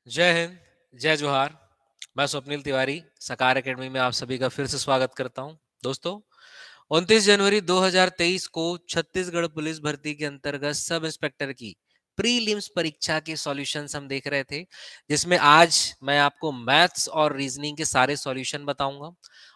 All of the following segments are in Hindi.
जय हिंद, जय जोहार। मैं स्वप्निल तिवारी सकार एकेडमी में आप सभी का फिर से स्वागत करता हूं। दोस्तों, 29 जनवरी 2023 को छत्तीसगढ़ पुलिस भर्ती के अंतर्गत सब इंस्पेक्टर की प्रीलिम्स परीक्षा के सॉल्यूशंस हम देख रहे थे, जिसमें आज मैं आपको मैथ्स और रीजनिंग के सारे सॉल्यूशन बताऊंगा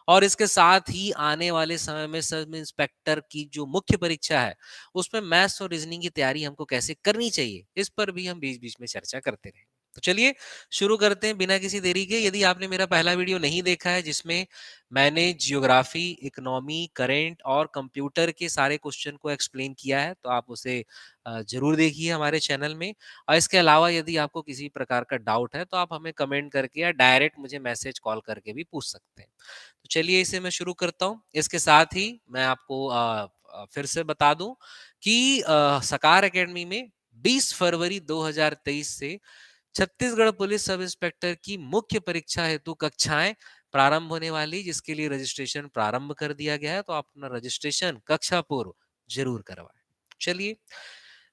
और इसके साथ ही आने वाले समय में सब इंस्पेक्टर की जो मुख्य परीक्षा है उसमें मैथ्स और रीजनिंग की तैयारी हमको कैसे करनी चाहिए, इस पर भी हम बीच बीच में चर्चा करते रहेंगे। तो चलिए शुरू करते हैं बिना किसी देरी के। यदि आपने मेरा पहला वीडियो नहीं देखा है जिसमें मैंने जियोग्राफी, इकोनॉमी, करंट और कंप्यूटर के सारे क्वेश्चन को एक्सप्लेन किया है, तो आप उसे जरूर देखिए हमारे चैनल में। और इसके अलावा यदि आपको किसी प्रकार का डाउट है तो आप हमें कमेंट करके या डायरेक्ट मुझे मैसेज कॉल करके भी पूछ सकते हैं। तो चलिए इसे मैं शुरू करता हूँ। इसके साथ ही मैं आपको फिर से बता दूं कि सकार एकेडमी में 20 फरवरी 2023 से छत्तीसगढ़ पुलिस सब इंस्पेक्टर की मुख्य परीक्षा हेतु कक्षाएं प्रारंभ होने वाली, जिसके लिए रजिस्ट्रेशन प्रारंभ कर दिया गया है, तो आप अपना रजिस्ट्रेशन कक्षा पूर्व जरूर करवाएं। चलिए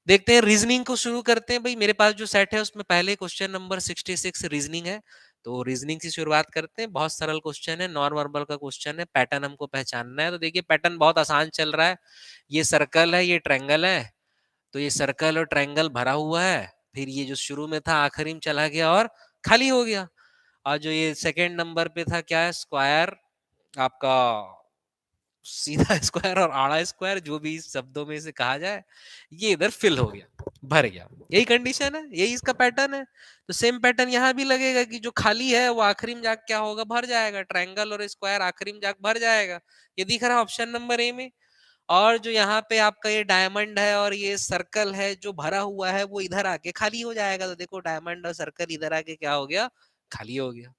देखते हैं, रीजनिंग को शुरू करते हैं। भाई मेरे पास जो सेट है उसमें पहले क्वेश्चन नंबर 66 रीजनिंग है, तो रीजनिंग से शुरुआत करते हैं। बहुत सरल क्वेश्चन है, नॉन वर्बल का क्वेश्चन है, पैटर्न हमको पहचानना है। तो देखिए पैटर्न बहुत आसान चल रहा है। ये सर्कल है, ये ट्रायंगल है, तो ये सर्कल और ट्रायंगल भरा हुआ है, फिर ये जो शुरू में था आखिरी में चला गया और खाली हो गया। और जो ये सेकंड नंबर पे था क्या है, स्क्वायर, आपका सीधा स्क्वायर और आड़ा स्क्वायर, जो भी इस शब्दों में से कहा जाए, ये इधर फिल हो गया, भर गया। यही कंडीशन है, यही इसका पैटर्न है। तो सेम पैटर्न यहाँ भी लगेगा कि जो खाली है वो आखिरी में जाके क्या होगा, भर जाएगा। ट्रायंगल और स्क्वायर आखिरी में जाके भर जाएगा। ये दिख रहा है ऑप्शन नंबर ए में। और जो यहाँ पे आपका ये डायमंड है और ये सर्कल है जो भरा हुआ है, वो इधर आके खाली हो जाएगा। तो देखो डायमंड और सर्कल इधर आके क्या हो गया, खाली हो गया।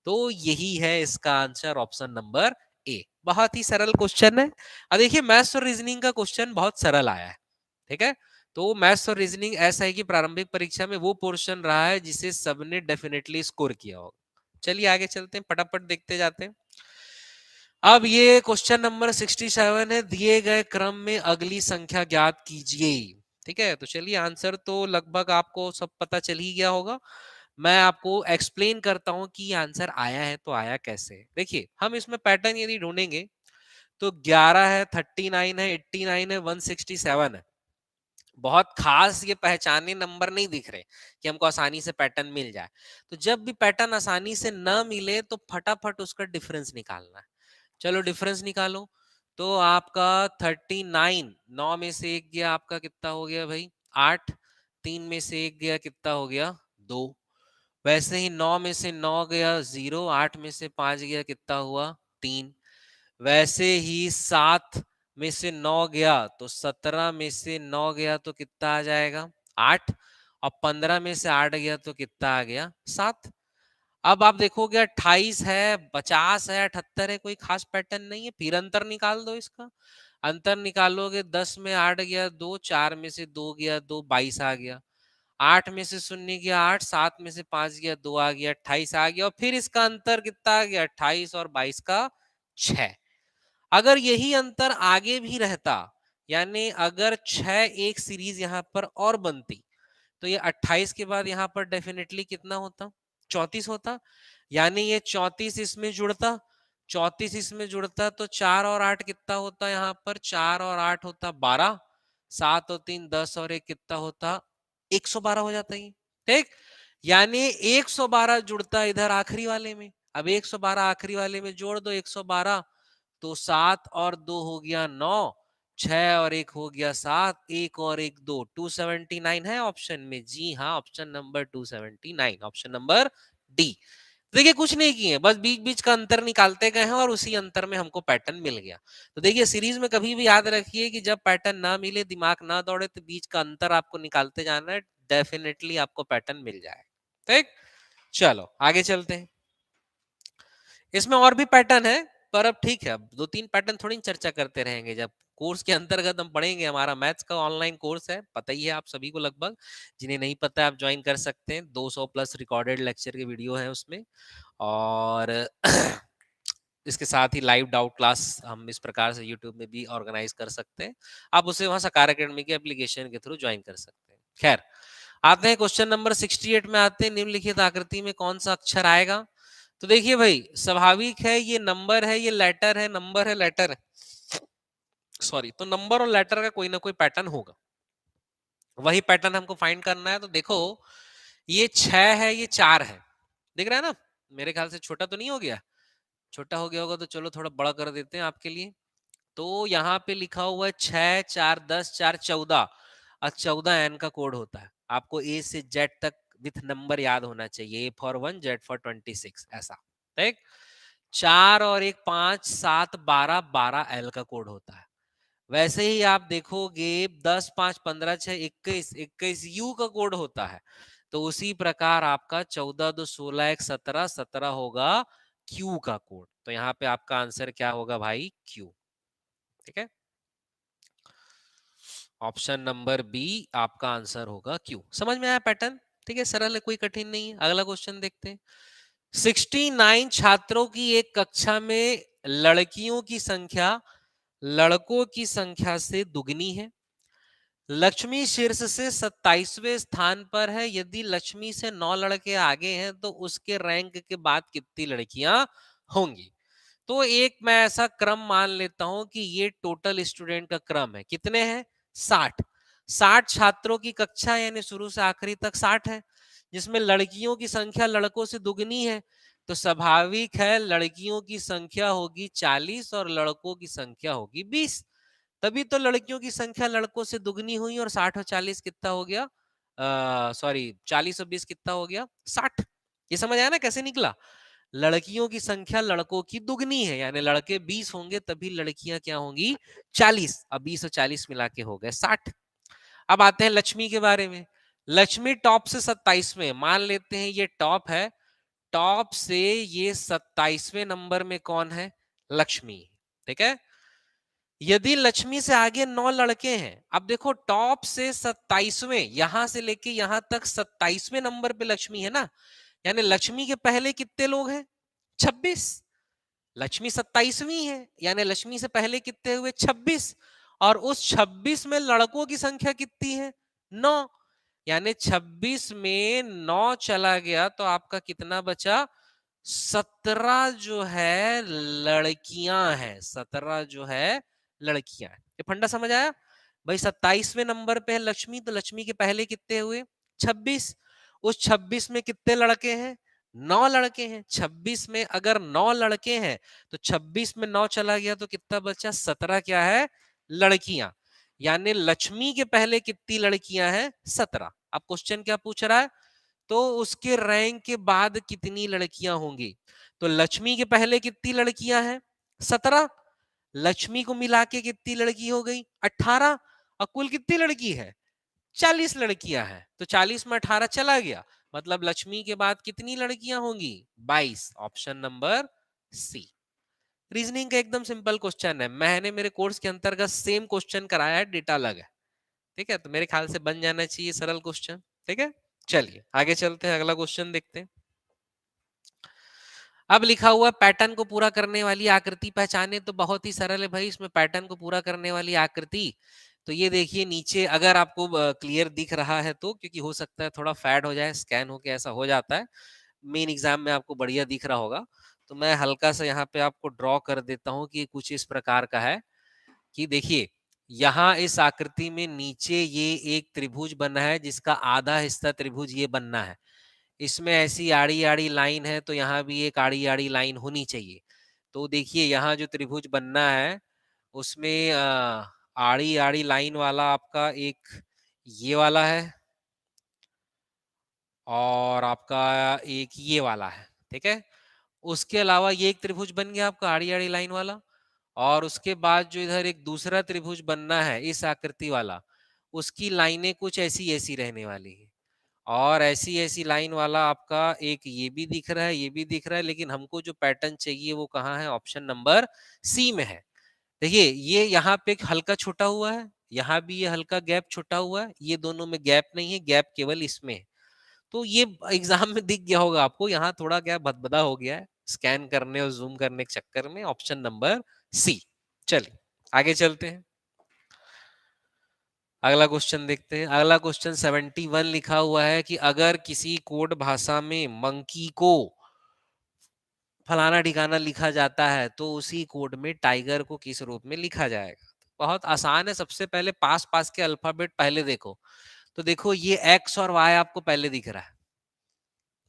तो यही है इसका आंसर, ऑप्शन नंबर ए। बहुत ही सरल क्वेश्चन है। अब देखिए मैथ्स और रीजनिंग का क्वेश्चन बहुत सरल आया है, ठीक है। तो मैथ्स और रीजनिंग ऐसा है कि प्रारंभिक परीक्षा में वो पोर्शन रहा है जिसे सबने डेफिनेटली स्कोर किया होगा। चलिए आगे चलते हैं, फटाफट देखते जाते हैं। अब ये क्वेश्चन नंबर 67 है, दिए गए क्रम में अगली संख्या ज्ञात कीजिए। ठीक है, तो चलिए आंसर तो लगभग आपको सब पता चल ही गया होगा। मैं आपको एक्सप्लेन करता हूं कि आंसर आया है तो आया कैसे। देखिए हम इसमें पैटर्न यदि ढूंढेंगे तो 11 है, 39 है, 89 है, 167 है। बहुत खास ये पहचाने नंबर नहीं दिख रहे कि हमको आसानी से पैटर्न मिल जाए। तो जब भी पैटर्न आसानी से न मिले तो फटाफट उसका डिफरेंस निकालना है। चलो डिफरेंस निकालो। तो आपका 39, 9 में से एक गया, आपका कितना हो गया भाई, 8। 3 में से एक गया, कितना हो गया, 2। वैसे ही 9 में से 9 गया 0, 8 में से 5 गया, कितना हुआ, 3। वैसे ही 7 में से 9 गया तो 17 में से 9 गया तो कितना आ जाएगा, 8। और 15 में से 8 गया तो कितना आ गया, 7। अब आप देखोगे 28 है, 50 है, 78 है, कोई खास पैटर्न नहीं है। फिर अंतर निकाल दो इसका। अंतर निकालोगे, 10 में 8 गया 2, 4 में से 2 गया 2, 22 आ गया। 8 में से 0 गया 8, 7 में से 5 गया 2 आ गया, 28 आ गया। और फिर इसका अंतर कितना आ गया, 28 और 22 का 6। अगर यही अंतर आगे भी रहता, यानी अगर 6 एक सीरीज यहाँ पर और बनती, तो ये 28 के बाद यहाँ पर डेफिनेटली कितना होता, 34 होता। यानी ये 34 इसमें जुड़ता, 34 इसमें जुड़ता, तो 4 और 8 कितना होता, यहाँ पर 4 और 8 होता 12, 7 और 3 10 और 1 कितना होता, 112 हो जाता है। ठीक, यानी 112 जुड़ता इधर आखिरी वाले में। अब 112 आखिरी वाले में जोड़ दो 112, तो 7 और 2 हो गया 9, 6 और 1 हो गया 7, 1 और 1 2, 279 है ऑप्शन में। जी हाँ, option number 279, option number D. देखिए कुछ नहीं किए, बस बीच बीच का अंतर निकालते गए हैं और उसी अंतर में हमको पैटर्न मिल गया। तो देखिए सीरीज में कभी भी याद रखिए कि जब पैटर्न ना मिले, दिमाग ना दौड़े, तो बीच का अंतर आपको निकालते जाना है, डेफिनेटली आपको पैटर्न मिल जाए। ठीक, चलो आगे चलते हैं। इसमें और भी पैटर्न है, पर अब ठीक है, अब 2-3 पैटर्न थोड़ी चर्चा करते रहेंगे। जब कोर्स के अंतर्गत हम पढ़ेंगे, हमारा मैथ्स का ऑनलाइन कोर्स है, पता ही है आप सभी को लगभग। जिन्हें नहीं पता आप ज्वाइन कर सकते हैं, 200 प्लस रिकॉर्डेड लेक्चर के वीडियो है उसमें। और इसके साथ ही लाइव डाउट क्लास हम इस प्रकार से यूट्यूब में भी ऑर्गेनाइज कर सकते हैं। आप उसे वहां सकार एकेडमी के एप्लीकेशन के थ्रू ज्वाइन कर सकते हैं। खैर, आते हैं क्वेश्चन नंबर 68 में आते हैं, निम्नलिखित आकृति में कौन सा अक्षर आएगा? तो देखिए भाई, स्वाभाविक है, ये नंबर है, ये लेटर है, नंबर है, लेटर है, सॉरी, तो नंबर और लेटर का कोई ना कोई पैटर्न होगा, वही पैटर्न हमको फाइंड करना है। तो देखो, ये 6 है, ये 4 है, दिख रहा है ना? मेरे ख्याल से छोटा तो नहीं हो गया? छोटा हो गया होगा तो चलो थोड़ा बड़ा कर देते हैं आपके लिए। तो यहाँ पे लिखा हुआ है 6 4 10 4 14, और 14 एन का कोड होता है। आपको ए से जेड तक विथ नंबर याद होना चाहिए, ए फॉर 1, जेड फॉर 26, ऐसा, ठीक? 4 और 1 5 7 12, 12 एल का कोड होता है। वैसे ही आप देखोगे 10 5 15 6 21, 21 यू का कोड होता है। तो उसी प्रकार आपका 14 2 16 1 17, 17 होगा क्यू का कोड। तो यहाँ पे आपका आंसर क्या होगा भाई? क्यू। ठीक है, ऑप्शन नंबर बी आपका आंसर होगा क्यू। समझ में आया पैटर्न? ठीक है, सरल है, कोई कठिन नहीं है। अगला क्वेश्चन देखते हैं। 69 छात्रों की एक कक्षा में लड़कियों की संख्या लड़कों की संख्या से दुगनी है। लक्ष्मी शीर्ष से 27वें स्थान पर है। यदि लक्ष्मी से 9 लड़के आगे हैं तो उसके रैंक के बाद कितनी लड़कियां होंगी? तो एक मैं ऐसा क्रम मान लेता हूं कि ये टोटल स्टूडेंट का क्रम है। कितने हैं? 60। 60 छात्रों की कक्षा, यानी शुरू से आखिरी तक 60 है, जिसमें लड़कियों की संख्या लड़कों से दुगनी है। तो स्वाभाविक है लड़कियों की संख्या होगी 40 और लड़कों की संख्या होगी 20। तभी तो लड़कियों की संख्या लड़कों से दुगनी हुई, और 60 और 40 कितना हो गया? सॉरी, 40 और 20 कितना हो गया? 60। ये समझ आया ना कैसे निकला? लड़कियों की संख्या लड़कों की दुगनी है, यानी लड़के 20 होंगे तभी लड़कियां क्या होंगी? 40। अब 20 और 40 मिला के हो गए 60। अब आते हैं लक्ष्मी के बारे में। लक्ष्मी टॉप से 27वें, मान लेते हैं ये टॉप है, टॉप से ये 27वें नंबर में कौन है? लक्ष्मी। ठीक है, यदि लक्ष्मी से आगे 9 लड़के हैं, अब देखो टॉप से 27वें, यहां से लेके यहां तक 27वें नंबर पे लक्ष्मी है ना, यानी लक्ष्मी के पहले कितने लोग हैं? 26। लक्ष्मी 27वीं है, यानी लक्ष्मी से पहले कितने हुए? 26। और उस 26 में लड़कों की संख्या कितनी है? 9। यानी 26 में 9 चला गया तो आपका कितना बचा? 17 जो है लड़कियां हैं। 17 जो है लड़कियां हैं। ये फंडा समझ आया भाई? 27वें नंबर पे है लक्ष्मी, तो लक्ष्मी के पहले कितने हुए? 26। उस 26 में कितने लड़के हैं? 9 लड़के हैं। 26 में अगर 9 लड़के हैं तो 26 में 9 चला गया तो कितना बचा? 17 क्या है? लड़कियां। यानी लक्ष्मी के पहले कितनी लड़कियां हैं? 17। अब क्वेश्चन क्या पूछ रहा है? तो उसके रैंक के बाद कितनी लड़कियां होंगी? तो लक्ष्मी के पहले कितनी लड़कियां हैं? 17। लक्ष्मी को मिला के कितनी लड़की हो गई? 18। और कुल कितनी लड़की है? 40 लड़कियां हैं। तो 40 में 18 चला गया, मतलब लक्ष्मी के बाद कितनी लड़कियां होंगी? 22। ऑप्शन नंबर सी। रीजनिंग का एकदम सिंपल क्वेश्चन है, मैंने मेरे कोर्स के अंतर्गत सेम क्वेश्चन कराया है, डेटा अलग है। ठीक है, तो मेरे ख्याल से बन जाना चाहिए सरल क्वेश्चन। ठीक है, चलिए आगे चलते हैं, अगला क्वेश्चन देखते हैं। अब लिखा हुआ पैटर्न को पूरा करने वाली आकृति पहचाने। तो बहुत ही सरल है भाई, इसमें पैटर्न को पूरा करने वाली आकृति, तो ये देखिए नीचे, अगर आपको क्लियर दिख रहा है तो, क्योंकि हो सकता है थोड़ा फैड हो जाए, स्कैन होके ऐसा हो जाता है। मेन एग्जाम में आपको बढ़िया दिख रहा होगा, तो मैं हल्का सा यहाँ पे आपको ड्रॉ कर देता हूँ कि कुछ इस प्रकार का है कि देखिए, यहाँ इस आकृति में नीचे ये एक त्रिभुज बना है जिसका आधा हिस्सा त्रिभुज ये बनना है। इसमें ऐसी आड़ी आड़ी लाइन है, तो यहाँ भी एक आड़ी आड़ी लाइन होनी चाहिए। तो देखिए यहाँ जो त्रिभुज बनना है उसमें आड़ी आड़ी लाइन वाला आपका एक ये वाला है, और आपका एक ये वाला है। ठीक है, उसके अलावा ये एक त्रिभुज बन गया आपका आड़ी आड़ी लाइन वाला, और उसके बाद जो इधर एक दूसरा त्रिभुज बनना है इस आकृति वाला, उसकी लाइनें कुछ ऐसी ऐसी रहने वाली है, और ऐसी ऐसी लाइन वाला आपका एक ये भी दिख रहा है, ये भी दिख रहा है, लेकिन हमको जो पैटर्न चाहिए वो कहाँ है? ऑप्शन नंबर सी में है। देखिए ये यहाँ पे एक हल्का छोटा हुआ है, यहाँ भी ये हल्का गैप छोटा हुआ है, ये दोनों में गैप नहीं है, गैप केवल इसमें है। तो ये एग्जाम में दिख गया होगा आपको, यहाँ थोड़ा क्या भदभदा हो गया है स्कैन करने और जूम करने के चक्कर में। Option number C. चलिए आगे चलते हैं। अगला क्वेश्चन देखते हैं। अगला क्वेश्चन 71 लिखा हुआ है कि अगर किसी कोड भाषा में मंकी को फलाना ठिकाना लिखा जाता है तो उसी कोड में टाइगर को किस रूप में लिखा जाएगा। बहुत आसान है। सबसे पहले पास पास के अल्फाबेट पहले देखो, तो देखो ये एक्स और वाई आपको पहले दिख रहा है,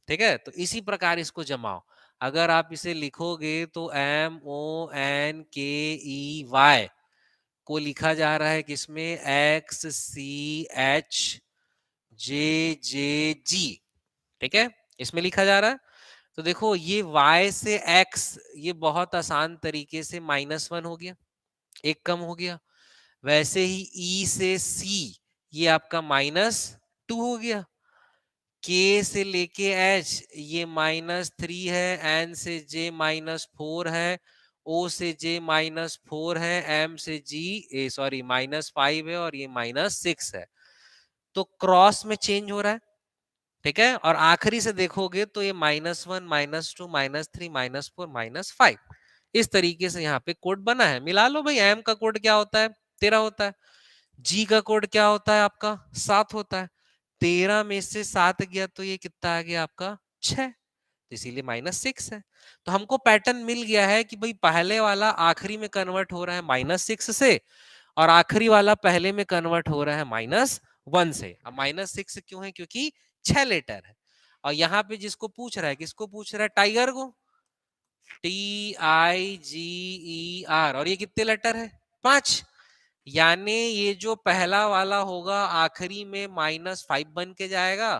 ठीक है। तो इसी प्रकार इसको जमाओ। अगर आप इसे लिखोगे तो MONKEY को लिखा जा रहा है किसमें, XCHJJG, ठीक है, इसमें लिखा जा रहा है। तो देखो ये y से x, ये बहुत आसान तरीके से -1 हो गया, एक कम हो गया। वैसे ही e से c, ये आपका -2 हो गया। k से लेके h, ये -3 है। n से j -4 है। o से j -4 है। m से g -5 है और ये -6 है। तो क्रॉस में चेंज हो रहा है, ठीक है। और आखिरी से देखोगे तो ये -1 -2 -3 -4 -5, इस तरीके से यहाँ पे कोड बना है। मिला लो भाई, एम का कोड क्या होता है, 13 होता है। जी का कोड क्या होता है आपका, 7 होता है। 13 में से 7 गया तो ये कितना आ गया आपका, 6, इसीलिए -6 है। तो हमको पैटर्न मिल गया है कि भाई पहले वाला आखिरी में कन्वर्ट हो रहा है -6 से, और आखिरी वाला पहले में कन्वर्ट हो रहा है -1 से। अब -6 क्यों है, क्योंकि 6 लेटर है। और यहाँ पे जिसको पूछ रहा है, किसको पूछ रहा है, टाइगर को, TIGER, और ये कितने लेटर है, 5। यानी ये जो पहला वाला होगा आखिरी में -5 बन के जाएगा,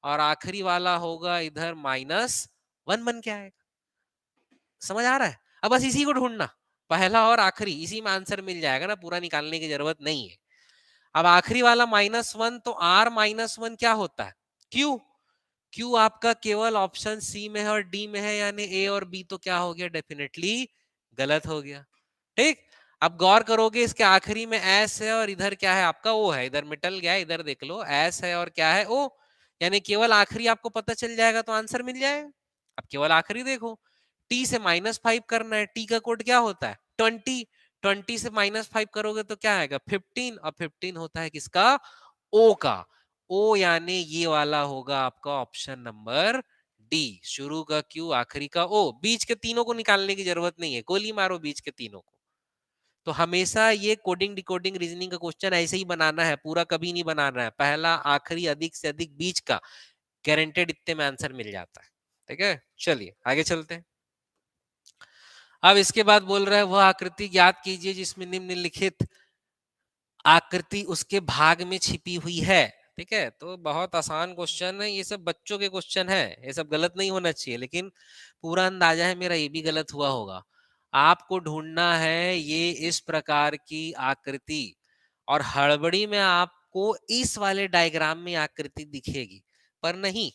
और आखिरी वाला होगा इधर -1 बन के आएगा। समझ आ रहा है। अब बस इसी को ढूंढना, पहला और आखिरी, इसी में आंसर मिल जाएगा ना, पूरा निकालने की जरूरत नहीं है। अब आखिरी वाला -1, तो R -1 क्या होता है, Q। Q आपका केवल ऑप्शन सी में है और डी में है, यानी ए और बी तो क्या हो गया, डेफिनेटली गलत हो गया, ठीक। अब गौर करोगे इसके आखिरी में एस है और इधर क्या है आपका ओ है, इधर मिटल गया, इधर देख लो एस है और क्या है ओ, यानी केवल आखिरी आपको पता चल जाएगा तो आंसर मिल जाएगा। अब केवल आखिरी देखो, टी से -5 करना है, टी का कोड क्या होता है, 20। 20 से -5 करोगे तो क्या आएगा, 15, और 15 होता है किसका, ओ का। ओ यानी ये वाला होगा आपका ऑप्शन नंबर डी, शुरू का क्यू आखिरी का ओ। बीच के तीनों को निकालने की जरूरत नहीं है, गोली मारो बीच के तीनों को। तो हमेशा ये कोडिंग डिकोडिंग रीजनिंग का क्वेश्चन ऐसे ही बनाना है, पूरा कभी नहीं बनाना है, पहला आखिरी अधिक से अधिक बीच का, गारंटेड इतने में आंसर मिल जाता है, ठीक है। चलिए आगे चलते हैं। अब इसके बाद बोल रहा है वह आकृति ज्ञात कीजिए जिसमें निम्नलिखित आकृति उसके भाग में छिपी हुई है, ठीक है। तो बहुत आसान क्वेश्चन है, ये सब बच्चों के क्वेश्चन है, ये सब गलत नहीं होना चाहिए, लेकिन पूरा अंदाजा है मेरा ये भी गलत हुआ होगा। आपको ढूंढना है ये इस प्रकार की आकृति, और हड़बड़ी में आपको इस वाले डायग्राम में आकृति दिखेगी, पर नहीं,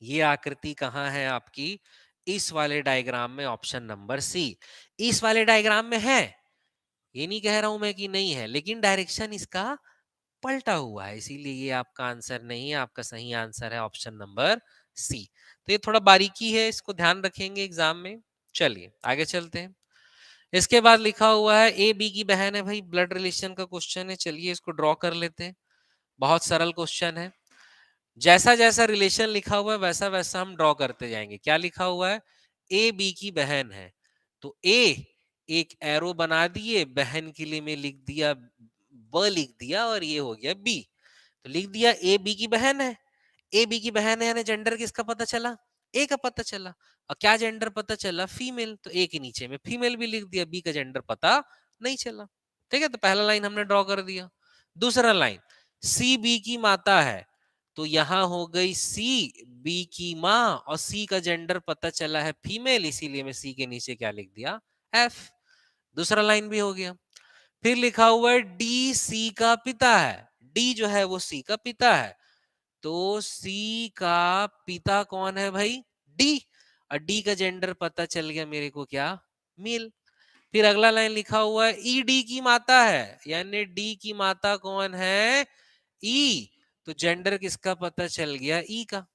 ये आकृति कहाँ है आपकी, इस वाले डायग्राम में, ऑप्शन नंबर सी, इस वाले डायग्राम में है। ये नहीं कह रहा हूं मैं कि नहीं है, लेकिन डायरेक्शन इसका पलटा हुआ है, इसीलिए ये आपका आंसर नहीं है। आपका सही आंसर है ऑप्शन नंबर सी। तो ये थोड़ा बारीकी है, इसको ध्यान रखेंगे एग्जाम में। चलिए आगे चलते हैं। इसके बाद लिखा हुआ है ए बी की बहन है, भाई ब्लड रिलेशन का क्वेश्चन है। चलिए इसको ड्रॉ कर लेते हैं, बहुत सरल क्वेश्चन है। जैसा जैसा रिलेशन लिखा हुआ है वैसा वैसा हम ड्रॉ करते जाएंगे। क्या लिखा हुआ है, ए बी की बहन है, तो ए एक एरो बना दिए, बहन के लिए में लिख दिया ब लिख दिया, और ये हो गया बी। तो लिख दिया ए बी की बहन है। ए बी की बहन है यानी जेंडर किसका पता चला, ए का पता चला। और क्या जेंडर पता चला, फीमेल, तो ए के नीचे में फीमेल भी लिख दिया, बी का जेंडर पता नहीं चला, ठीक है। तो पहला लाइन हमने ड्रॉ कर दिया। दूसरा लाइन, सी बी की माता है, तो यहां हो गई सी बी की माँ, और सी का जेंडर पता चला है फीमेल, इसीलिए मैं सी के नीचे क्या लिख दिया, एफ। दूसरा लाइन भी हो गया। फिर लिखा हुआ है डी सी का पिता है, डी जो है वो सी का पिता है, तो सी का पिता कौन है भाई, डी, और डी का जेंडर पता चल गया मेरे को क्या, मेल। फिर अगला लाइन लिखा हुआ है ई डी की माता है, यानी डी की माता कौन है, ई, तो जेंडर किसका पता चल गया, ई का,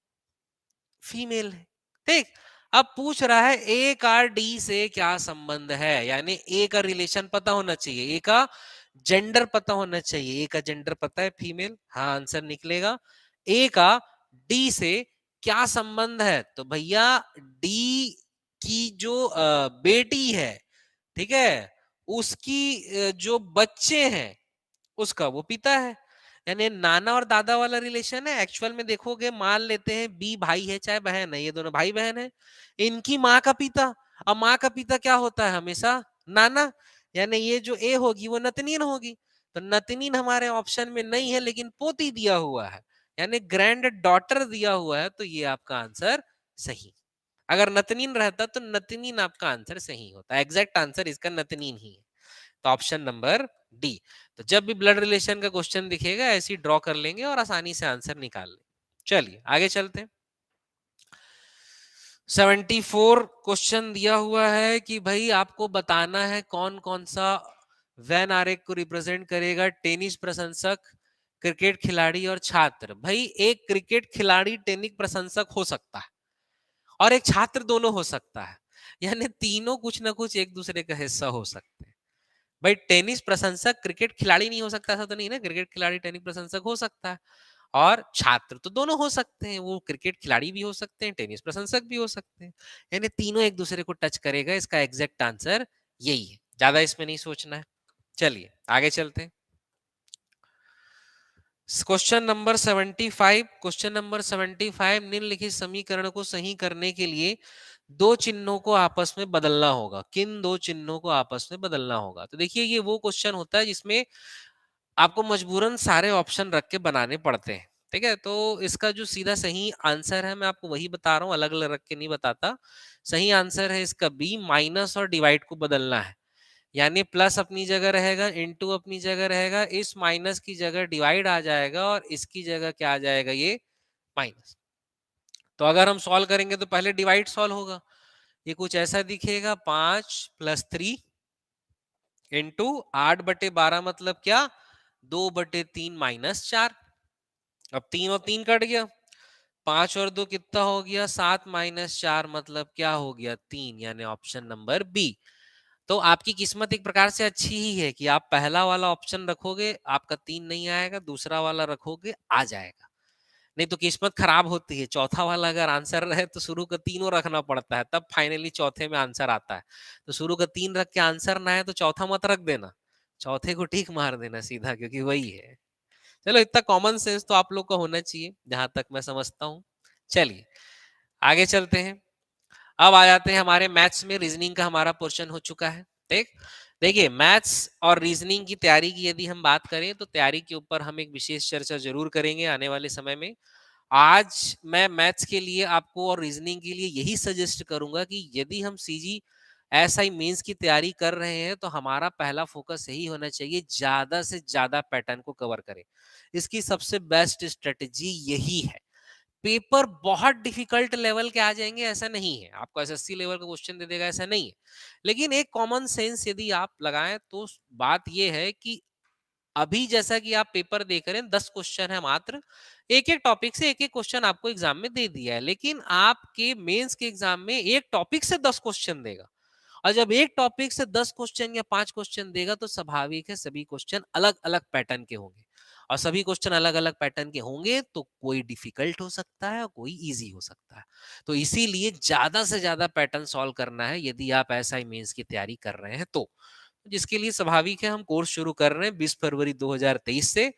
फीमेल है, ठीक। अब पूछ रहा है ए का डी से क्या संबंध है, यानी ए का रिलेशन पता होना चाहिए, ए का जेंडर पता होना चाहिए। ए का जेंडर पता है फीमेल, हाँ आंसर निकलेगा। ए का डी से क्या संबंध है, तो भैया डी की जो बेटी है, ठीक है, उसकी जो बच्चे हैं उसका वो पिता है। यानी नाना और दादा वाला रिलेशन है। एक्चुअल में देखोगे, मान लेते हैं बी भाई है चाहे बहन है, ये दोनों भाई बहन है, इनकी माँ का पिता। अब माँ का पिता क्या होता है हमेशा, नाना। यानी ये जो ए होगी वो नतनीन होगी। तो नतनीन हमारे ऑप्शन में नहीं है, लेकिन पोती दिया हुआ है, यानी ग्रैंड डॉटर दिया हुआ है, तो ये आपका आंसर सही। अगर नतनीन रहता तो नतनीन आपका आंसर सही होता, एग्जैक्ट आंसर इसका नतनीन ही है। तो ऑप्शन नंबर डी। तो जब भी ब्लड रिलेशन का क्वेश्चन दिखेगा ऐसे ही ड्रॉ कर लेंगे और आसानी से आंसर निकाल लेंगे। चलिए आगे चलते हैं। 74 क्वेश्चन दिया हुआ है कि भाई आपको बताना है कौन कौन सा वैन आरेख को रिप्रेजेंट करेगा। टेनिस प्रशंसक, क्रिकेट खिलाड़ी और छात्र। भाई एक क्रिकेट खिलाड़ी टेनिस प्रशंसक हो सकता है और एक छात्र दोनों हो सकता है, यानी तीनों कुछ ना कुछ एक दूसरे का हिस्सा हो सकते हैं। भाई टेनिस प्रशंसक क्रिकेट खिलाड़ी नहीं हो सकता, ऐसा तो नहीं ना, क्रिकेट खिलाड़ी टेनिस प्रशंसक हो सकता है, और छात्र तो दोनों हो सकते हैं, वो क्रिकेट खिलाड़ी भी हो सकते हैं, टेनिस प्रशंसक भी हो सकते हैं, यानी तीनों एक दूसरे को टच करेगा। इसका एग्जैक्ट आंसर यही है, ज्यादा इसमें नहीं सोचना है। चलिए आगे चलते हैं। Question number 75। क्वेश्चन नंबर 75, निम्नलिखित समीकरण को सही करने के लिए दो चिन्हों को आपस में बदलना होगा। किन दो चिन्हों को आपस में बदलना होगा? तो देखिए ये वो क्वेश्चन होता है जिसमें आपको मजबूरन सारे ऑप्शन रख के बनाने पड़ते हैं, ठीक है। तो इसका जो सीधा सही आंसर है मैं आपको वही बता रहा हूँ, अलग अलग रख के नहीं बताता। सही आंसर है इसका बी, माइनस और डिवाइड को बदलना है। यानी प्लस अपनी जगह रहेगा, इनटू अपनी जगह रहेगा, इस माइनस की जगह डिवाइड आ जाएगा और इसकी जगह क्या आ जाएगा, ये माइनस। तो अगर हम सॉल्व करेंगे तो पहले डिवाइड सॉल्व होगा। ये कुछ ऐसा दिखेगा, 5+3 इंटू 8/12 मतलब क्या, 2/3 -4। अब 3 और 3 कट गया, 5 और 2 कितना हो गया, 7 -4 मतलब क्या हो गया, 3, यानी ऑप्शन नंबर बी। तो आपकी किस्मत एक प्रकार से अच्छी ही है कि आप पहला वाला ऑप्शन रखोगे, आपका 3 नहीं आएगा, दूसरा वाला रखोगे आ जाएगा। नहीं तो किस्मत खराब होती है, चौथा वाला अगर आंसर रहे तो शुरू का तीनों रखना पड़ता है, तब फाइनली चौथे में आंसर आता है। तो शुरू का 3 रख के आंसर ना है तो चौथा मत रख देना, चौथे को टिक मार देना सीधा, क्योंकि वही है। चलो इतना कॉमन सेंस तो आप लोग का होना चाहिए जहां तक मैं समझता हूँ। चलिए आगे चलते हैं। अब आ जाते हैं हमारे मैथ्स में, रीजनिंग का हमारा पोर्शन हो चुका है। देख देखिए मैथ्स और रीजनिंग की तैयारी की यदि हम बात करें तो तैयारी के ऊपर हम एक विशेष चर्चा जरूर करेंगे आने वाले समय में। आज मैं मैथ्स के लिए आपको और रीजनिंग के लिए यही सजेस्ट करूंगा कि यदि हम सीजी एसआई मेंस की तैयारी कर रहे हैं तो हमारा पहला फोकस यही होना चाहिए, ज्यादा से ज्यादा पैटर्न को कवर करें। इसकी सबसे बेस्ट स्ट्रेटेजी यही है। पेपर बहुत डिफिकल्ट लेवल के आ जाएंगे ऐसा नहीं है, आपको एसएससी लेवल का क्वेश्चन दे देगा ऐसा नहीं है, लेकिन एक कॉमन सेंस यदि आप लगाएं तो बात यह है कि अभी जैसा कि आप पेपर देख रहे हैं 10 क्वेश्चन है मात्र, एक एक टॉपिक से एक एक क्वेश्चन आपको एग्जाम में दे दिया है, लेकिन आपके मेंस के एग्जाम में एक टॉपिक से 10 क्वेश्चन देगा। और जब एक टॉपिक से 10 क्वेश्चन या 5 क्वेश्चन देगा तो स्वाभाविक है सभी क्वेश्चन अलग अलग पैटर्न के होंगे, और सभी क्वेश्चन अलग अलग पैटर्न के होंगे तो कोई डिफिकल्ट हो सकता है और कोई इजी हो सकता है। तो इसीलिए ज्यादा से ज्यादा पैटर्न सॉल्व करना है यदि आप एसआई मेंस की तैयारी कर रहे हैं तो, जिसके लिए स्वाभाविक है हम कोर्स शुरू कर रहे हैं 20 फरवरी 2023 से।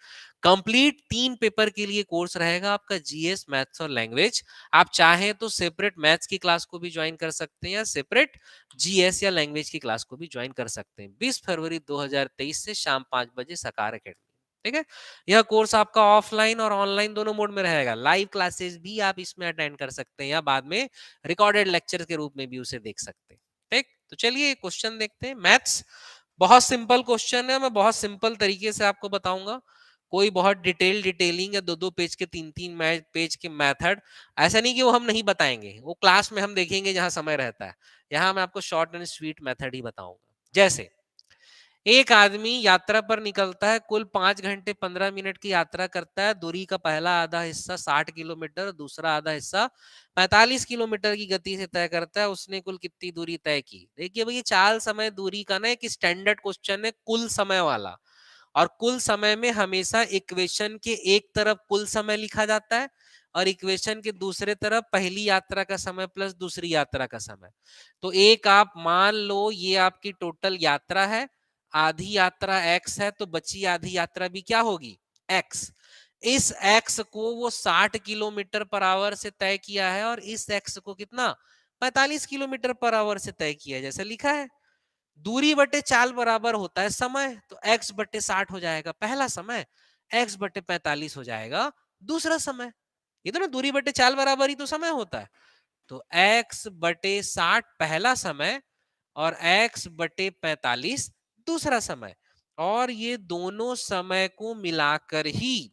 कंप्लीट 3 पेपर के लिए कोर्स रहेगा आपका, जीएस, मैथ्स और लैंग्वेज। आप चाहें तो सेपरेट मैथ्स की क्लास को भी ज्वाइन कर सकते हैं या सेपरेट जीएस या लैंग्वेज की क्लास को भी ज्वाइन कर सकते हैं। 20 फरवरी 2023 से शाम 5 बजे सकार एकेडमी, ठीक है। यह कोर्स आपका ऑफलाइन और ऑनलाइन दोनों मोड में रहेगा। लाइव क्लासेस भी आप इसमें अटेंड कर सकते हैं या बाद में रिकॉर्डेड लेक्चर के रूप में भी उसे देख सकते हैं, ठीक। तो चलिए क्वेश्चन देखते हैं। मैथ्स बहुत सिंपल क्वेश्चन है, मैं बहुत सिंपल तरीके से आपको बताऊंगा। कोई बहुत डिटेलिंग या 2-2 पेज के 3-3 पेज के मेथड ऐसा नहीं कि वो हम नहीं बताएंगे, वो क्लास में हम देखेंगे जहां समय रहता है। यहाँ मैं आपको शॉर्ट एंड स्वीट मेथड ही बताऊंगा। जैसे एक आदमी यात्रा पर निकलता है, कुल 5 घंटे 15 मिनट की यात्रा करता है। दूरी का पहला आधा हिस्सा 60 किलोमीटर, दूसरा आधा हिस्सा 45 किलोमीटर की गति से तय करता है। उसने कुल कितनी दूरी तय की? देखिए भैया चाल समय दूरी का ना एक स्टैंडर्ड क्वेश्चन है कुल समय वाला, और कुल समय में हमेशा इक्वेशन के एक तरफ कुल समय लिखा जाता है और इक्वेशन के दूसरे तरफ पहली यात्रा का समय प्लस दूसरी यात्रा का समय। तो एक आप मान लो ये आपकी टोटल यात्रा है, आधी यात्रा x है, तो बची आधी यात्रा भी क्या होगी, x। इस x को वो 60 किलोमीटर पर आवर से तय किया है और इस x को कितना 45 किलोमीटर पर आवर से तय किया है, जैसा लिखा है। दूरी बटे चाल बराबर होता है समय, तो x बटे 60 हो जाएगा पहला समय, x बटे 45 हो जाएगा दूसरा समय। ये तो ना दूरी बटे चाल बराबर ही तो समय होता है। तो x बटे 60 पहला समय और x बटे 45 दूसरा समय। और ये दोनों समय को मिलाकर ही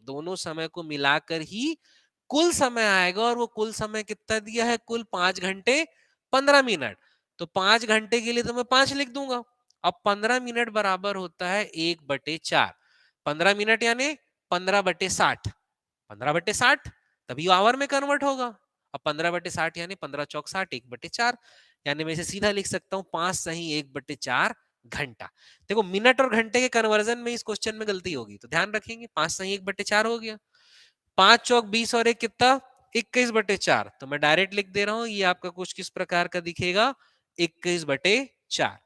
कुल समय आएगा। और वो कुल समय कितना दिया है, कुल 5 घंटे 15 मिनट। तो 5 घंटे के लिए तो मैं 5 लिख दूंगा। अब 15 मिनट बराबर होता है 1/4। 15 मिनट यानी 15/60, 15/60 तभी आवर में कन्वर्ट होगा। अब 15/60 यानी 15 चौक 60, 1/4 यानी मैं इसे सीधा लिख सकता हूँ 5 सही 1/4 घंटा। देखो मिनट और घंटे के कन्वर्जन में इस क्वेश्चन में गलती होगी, तो ध्यान रखेंगे। 5 सही 1/4 हो गया, 5 चौक 20 और 1 कितना 21/4। तो मैं डायरेक्ट लिख दे रहा हूं, ये आपका कुछ किस प्रकार का दिखेगा, 21/4।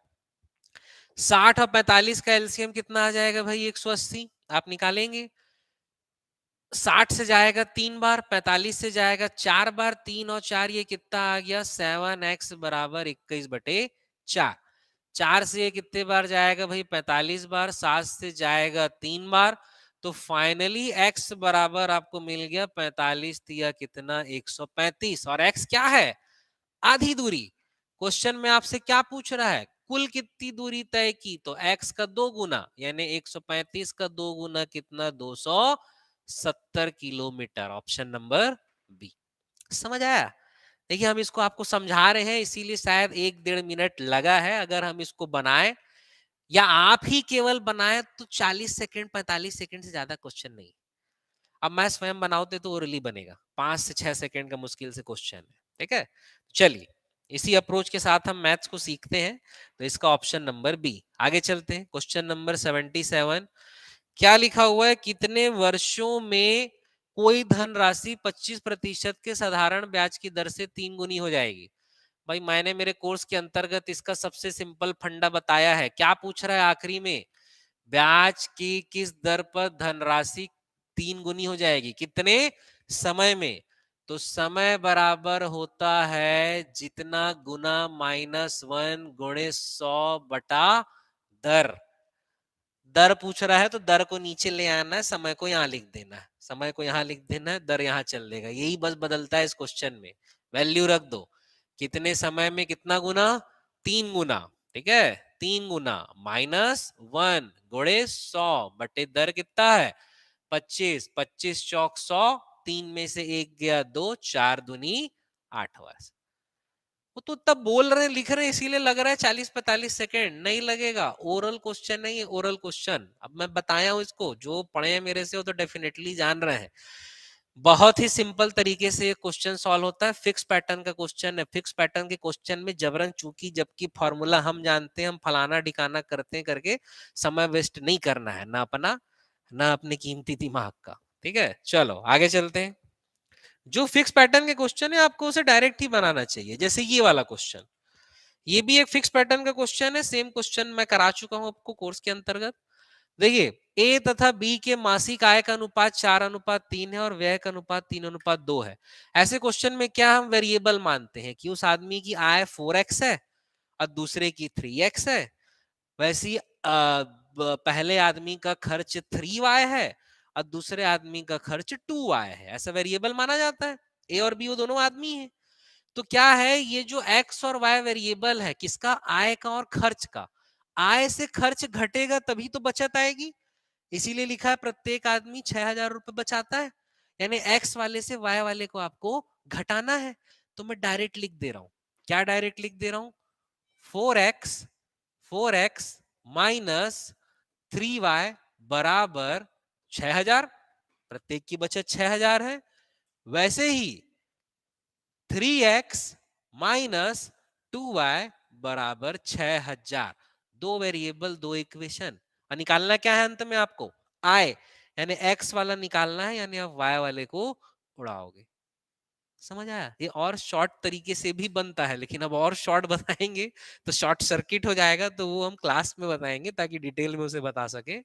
60 और 45 का एलसीएम कितना आ जाएगा भाई, 180। आप निकालेंगे, 60 से जाएगा 3 बार, 45 से जाएगा 4 बार, 3 और 4 ये कितना आ गया 7x बराबर 21/4। 4 से ये कितने बार जाएगा भाई 45 बार, 7 से जाएगा 3 बार। तो फाइनली x बराबर आपको मिल गया 45 दिया कितना 135। और x क्या है, आधी दूरी। क्वेश्चन में आपसे क्या पूछ रहा है, कुल कितनी दूरी तय की, तो x का 2 गुना यानी 135 का 2 गुना कितना 270 किलोमीटर। Option number B. समझ आया। देखिए हम इसको आपको समझा रहे हैं इसीलिए शायद 1-1.5 मिनट लगा है। अगर हम इसको बनाए या आप ही केवल बनाए तो 40 सेकंड 45 सेकंड से ज्यादा क्वेश्चन नहीं। अब मैं स्वयं बनाते तो ओरली बनेगा, 5 से 6 सेकंड का मुश्किल से क्वेश्चन है। ठीक है, चलिए इसी अप्रोच के साथ हम मैथ्स को सीखते हैं। तो इसका ऑप्शन नंबर बी। आगे चलते हैं, क्वेश्चन नंबर 77। क्या लिखा हुआ है, कितने वर्षों में कोई धनराशि 25% के साधारण ब्याज की दर से 3 गुनी हो जाएगी। भाई मैंने मेरे कोर्स के अंतर्गत इसका सबसे सिंपल फंडा बताया है। क्या पूछ रहा है आखिरी में, ब्याज की किस दर पर धनराशि 3 गुनी हो जाएगी, कितने समय में। तो समय बराबर होता है जितना गुना -1 गुणे 100/दर। दर पूछ रहा है तो दर को नीचे ले आना है, समय को यहां लिख देना है, समय को यहां लिख देना है, दर यहां चल देगा। यही बस बदलता है इस क्वेश्चन में। वैल्यू रख दो, कितने समय में कितना गुना, 3 गुना। ठीक है, 3 गुना -1 गुणे 100 दर कितना है 25, 25 चौक 100, 3 में से 1 गया 2, 4 दूनी 8 वर्ष। वो तो तब बोल रहे हैं लिख रहे हैं इसीलिए लग रहा है 40-45 सेकेंड, नहीं लगेगा। ओरल क्वेश्चन नहीं है, ओरल क्वेश्चन। अब मैं बताया हूं इसको, जो पढ़े हैं मेरे से वो तो डेफिनेटली जान रहे हैं। बहुत ही सिंपल तरीके से क्वेश्चन सॉल्व होता है। फिक्स पैटर्न का क्वेश्चन है। फिक्स पैटर्न के क्वेश्चन में जबरन चूकी जबकि फॉर्मूला हम जानते हैं, हम फलाना ढिकाना करते हैं करके समय वेस्ट नहीं करना है, ना अपना ना अपने कीमती दिमाग का। ठीक है, चलो आगे चलते हैं। जो फिक्स पैटर्न के क्वेश्चन है आपको उसे डायरेक्ट ही बनाना चाहिए। जैसे ये वाला क्वेश्चन, ये भी एक फिक्स पैटर्न का क्वेश्चन है। सेम क्वेश्चन मैं करा चुका हूं आपको कोर्स के अंतर्गत। देखिए ए तथा बी के मासिक आय का अनुपात 4:3 है और व्यय का अनुपात 3:2 है। ऐसे क्वेश्चन में क्या हम वेरिएबल मानते हैं कि उस आदमी की आय 4x है और दूसरे की 3x है। वैसे ही पहले आदमी का खर्च 3y है और दूसरे आदमी का खर्च 2y है। ऐसा वेरिएबल माना जाता है। ए और बी वो दोनों आदमी हैं। तो क्या है, ये जो x और y वेरिएबल है किसका, आय का और खर्च का। आय से खर्च घटेगा तभी तो बचत आएगी। इसीलिए लिखा है प्रत्येक आदमी 6,000 रुपए बचाता है। यानी x वाले से y वाले को आपको घटाना है। तो मैं डायरेक्ट लिख दे रहा हूं, क्या डायरेक्ट लिख दे रहा हूं, 4x माइनस 3y बराबर 6,000। प्रत्येक की बचत 6,000 है। वैसे ही 3x माइनस 2y बराबर 6,000। दो वेरिएबल दो इक्वेशन। और निकालना क्या है अंत में आपको, आय, यानी एक्स वाला निकालना है, यानी आप वाई वाले को उड़ाओगे। समझ आया? ये और शॉर्ट तरीके से भी बनता है, लेकिन अब और शॉर्ट बताएंगे तो शॉर्ट सर्किट हो जाएगा, तो वो हम क्लास में बताएंगे ताकि डिटेल में उसे बता सके।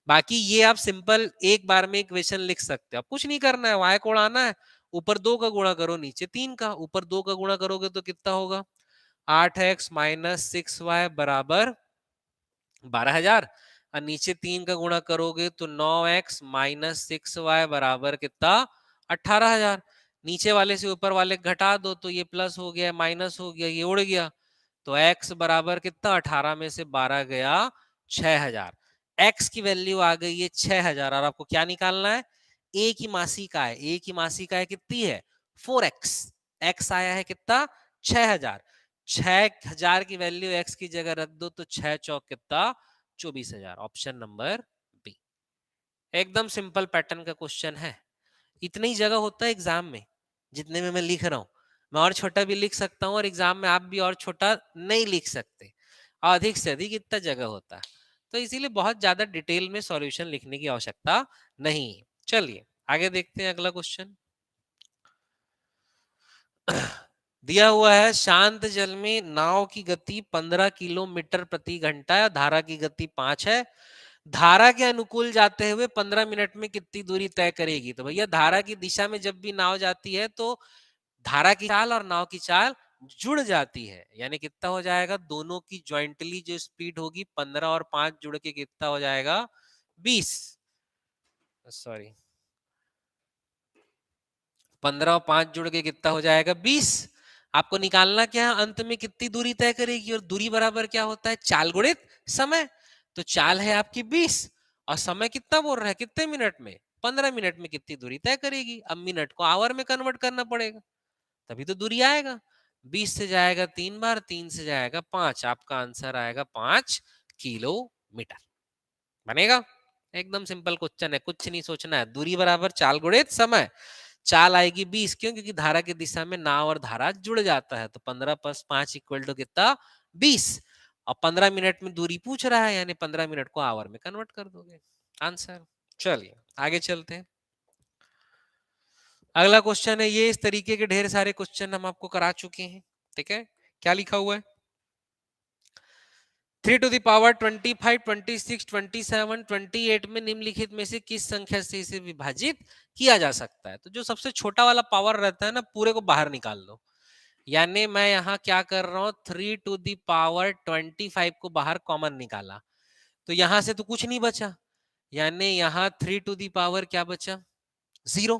बाकी ये आप सिंपल एक बार में इक्वेशन लिख सकते हो, आप कुछ नहीं करना है, वाई को उड़ाना है, ऊपर 2 का गुणा करो, नीचे 3 का, ऊपर 2 का गुणा करोगे तो कितना होगा, 8x माइनस 6y बराबर 12,000, और नीचे 3 का गुणा करोगे तो 9x माइनस 6y बराबर कितना, 18,000। नीचे वाले से ऊपर वाले घटा दो तो ये प्लस हो गया, माइनस हो गया, ये उड़ गया, तो x बराबर कितना, 18 में से 12 गया 6,000। x की वैल्यू आ गई है 6,000, और आपको क्या निकालना है, a की मासिक आय, a की मासिक आय कितनी है, 4x, x आया है कितना, 6,000। 6,000 की वैल्यू x की जगह रख दो तो 6 चौक कितना, 24,000। Option number B. एकदम सिंपल पैटर्न का क्वेश्चन है, इतनी जगह होता है एग्जाम में जितने में मैं लिख रहा हूं, मैं और छोटा भी लिख सकता हूं, और एग्जाम में आप भी और छोटा नहीं लिख सकते, अधिक से अधिक इतना जगह होता है, तो इसीलिए बहुत ज्यादा डिटेल में सॉल्यूशन लिखने की आवश्यकता नहीं है। चलिए आगे देखते हैं अगला क्वेश्चन। दिया हुआ है शांत जल में नाव की गति 15 किलोमीटर प्रति घंटा है, धारा की गति 5 है, धारा के अनुकूल जाते हुए 15 मिनट में कितनी दूरी तय करेगी। तो भैया धारा की दिशा में जब भी नाव जाती है तो धारा की चाल और नाव की चाल जुड़ जाती है, यानी कितना हो जाएगा, दोनों की ज्वाइंटली जो स्पीड होगी 15 और 5 जुड़ के कितना हो जाएगा, 20, सॉरी 15 और 5 जुड़ के कितना हो जाएगा, 20। आपको निकालना क्या है, अंत में कितनी दूरी तय करेगी, और दूरी बराबर क्या होता है, चाल गुणित समय। तो चाल है आपकी 20 और समय कितना बोल रहा है, कितने मिनट में, 15 मिनट में कितनी दूरी तय करेगी। अब मिनट को आवर में कन्वर्ट करना पड़ेगा, तभी तो दूरी आएगा। 20 से जाएगा 3 बार, 3 से जाएगा 5, आपका आंसर आएगा 5 किलोमीटर। बनेगा? एकदम सिंपल क्वेश्चन है, कुछ नहीं सोचना है, दूरी बराबर चाल गुणित समय। चाल आएगी 20, क्यों, क्योंकि धारा की दिशा में नाव और धारा जुड़ जाता है, तो 15 प्लस 5 इक्वल टू कितना, 20। और 15 मिनट में दूरी पूछ रहा है, यानी 15 मिनट को आवर में कन्वर्ट कर दोगे, आंसर। चलिए आगे चलते हैं। अगला क्वेश्चन है, ये इस तरीके के ढेर सारे क्वेश्चन हम आपको करा चुके हैं, ठीक है। क्या लिखा हुआ है, 3 टू द पावर 25, 26, 27, 28 में निम्नलिखित में से किस संख्या से इसे विभाजित किया जा सकता है। तो जो सबसे छोटा वाला पावर रहता है ना, पूरे को बाहर निकाल दो, यानी मैं यहाँ क्या कर रहा हूँ, 3 टू द पावर 25 को बाहर कॉमन निकाला, तो यहां से तो कुछ नहीं बचा, यानी यहाँ 3 टू द पावर क्या बचा, 0।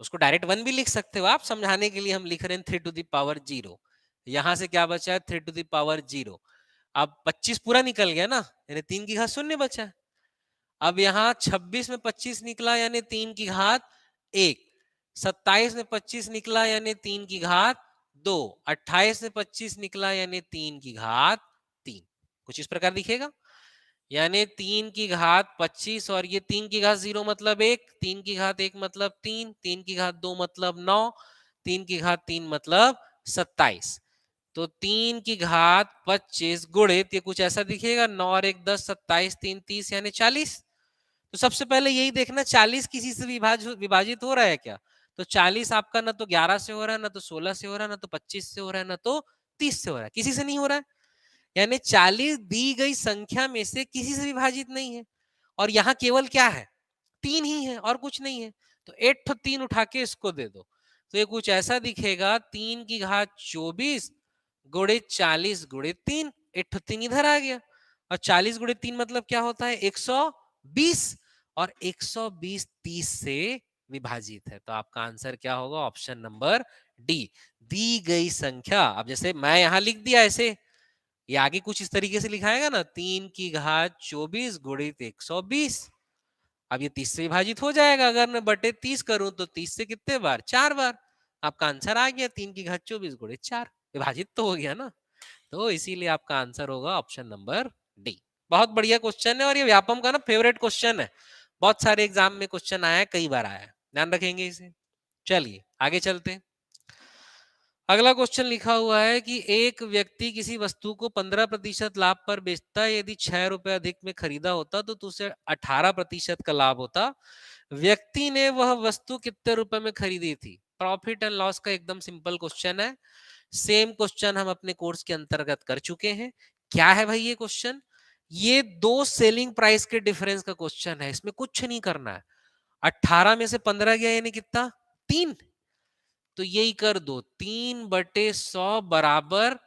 उसको डायरेक्ट 1 भी लिख सकते हो आप, समझाने के लिए हम लिख रहे हैं 3 टू द पावर 0। यहां से क्या बचा है, 3 टू द पावर 0। अब 25 पूरा निकल गया ना, यानी 3 की घात शून्य बचा। अब यहाँ 26 में 25 निकला, यानी 3 की घात 1। 27 में 25 निकला, यानी 3 की घात 2। 28 में 25 निकला, यानी 3 की घात 3। कुछ इस प्रकार दिखेगा, यानी 3 की घात 25, और ये 3 की घात 0 मतलब 1, 3 की घात 1 मतलब 3, 3 की घात 2 मतलब 9, 3 की घात 3 मतलब 27। तो 3 की घात 25 गुणित, ये कुछ ऐसा दिखेगा, 9 और 1 10, 27 3 30, यानी 40। तो सबसे पहले यही देखना 40 किसी से विभाजित हो रहा है क्या। तो 40 आपका ना तो 11 से हो रहा है, ना तो 16 से हो रहा है, ना तो 25 से हो रहा है, ना तो 30 से हो रहा है, किसी से नहीं हो रहा है, यानी 40 दी गई संख्या में से किसी से विभाजित नहीं है। और यहाँ केवल क्या है, 3 ही है और कुछ नहीं है, तो 8 तो 3 उठा के इसको दे दो, तो ये कुछ ऐसा दिखेगा, 3 की घात 24 गुणित 40 गुणित 3, 8 तो 3 इधर आ गया, और 40 गुणित 3 मतलब क्या होता है, 120, और 120 30 से विभाजित है, तो आपका आंसर क्या होगा, ऑप्शन नंबर डी। दी गई संख्या, अब जैसे मैं यहां लिख दिया ऐसे, ये आगे कुछ इस तरीके से लिखाएगा ना, 3 की घात 24 गुणित 120। अब ये 30 से विभाजित हो जाएगा, अगर मैं बटे 30 करूं तो 30 से कितने बार, 4 बार। आपका आंसर आ गया, 3 की घात 24 गुणित 4, विभाजित तो हो गया ना, तो इसीलिए आपका आंसर होगा ऑप्शन नंबर डी। बहुत बढ़िया क्वेश्चन है, और ये व्यापम का ना फेवरेट क्वेश्चन है, बहुत सारे एग्जाम में क्वेश्चन आया है, कई बार आया है, ध्यान रखेंगे इसे। चलिए आगे चलते हैं। अगला क्वेश्चन लिखा हुआ है कि एक व्यक्ति किसी वस्तु को 15% लाभ पर बेचता है, यदि 6 रुपए अधिक में खरीदा होता तो उसे 18% का लाभ होता। व्यक्ति ने वह वस्तु कितने रुपए में खरीदी थी? प्रॉफिट एंड लॉस का एकदम सिंपल क्वेश्चन है। सेम क्वेश्चन हम अपने कोर्स के अंतर्गत कर चुके हैं। क्या है भाई ये क्वेश्चन? ये दो सेलिंग प्राइस के डिफरेंस का क्वेश्चन है, इसमें कुछ नहीं करना है। 18 में से 15 गया यानी कितना? 3। तो यही कर दो, 3/100 बराबर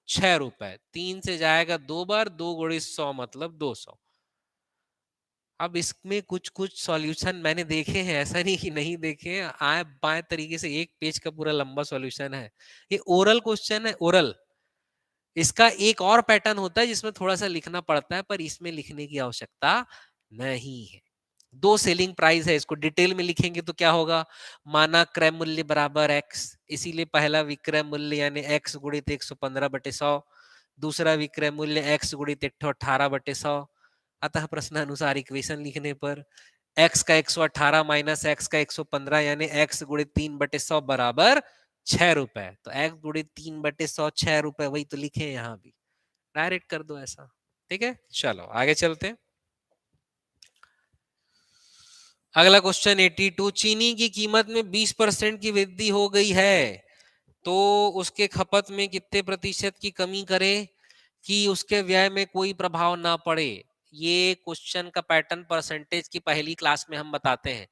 6 रुपए। 3 से जाएगा 2 बार, 2 × 100 मतलब 200। अब इसमें कुछ कुछ सॉल्यूशन मैंने देखे हैं, ऐसा नहीं कि नहीं देखे। आए बाएं तरीके से एक पेज का पूरा लंबा सॉल्यूशन है। ये ओरल क्वेश्चन है, ओरल। इसका एक और पैटर्न होता है जिसमें थोड़ा सा लिखना पड़ता है, पर इसमें लिखने की आवश्यकता नहीं है। दो सेलिंग प्राइस है, इसको डिटेल में लिखेंगे तो क्या होगा? माना क्रय मूल्य बराबर x, इसीलिए पहला विक्रय मूल्य यानी x गुणित 115/100, दूसरा विक्रय मूल्य x गुणित 118/100। अतः प्रश्न अनुसार इक्वेशन लिखने पर x का 118 माइनस x का 115 यानी x गुणित 3/100 बराबर 6 रुपए। तो x गुणित 3/100 6 रुपए, वही तो लिखे हैं यहाँ भी। डायरेक्ट कर दो ऐसा। ठीक है, चलो आगे चलते हैं। अगला क्वेश्चन 82, चीनी की कीमत में 20% की वृद्धि हो गई है, तो उसके खपत में कितने प्रतिशत की कमी करें कि उसके व्यय में कोई प्रभाव ना पड़े? ये क्वेश्चन का पैटर्न परसेंटेज की पहली क्लास में हम बताते हैं।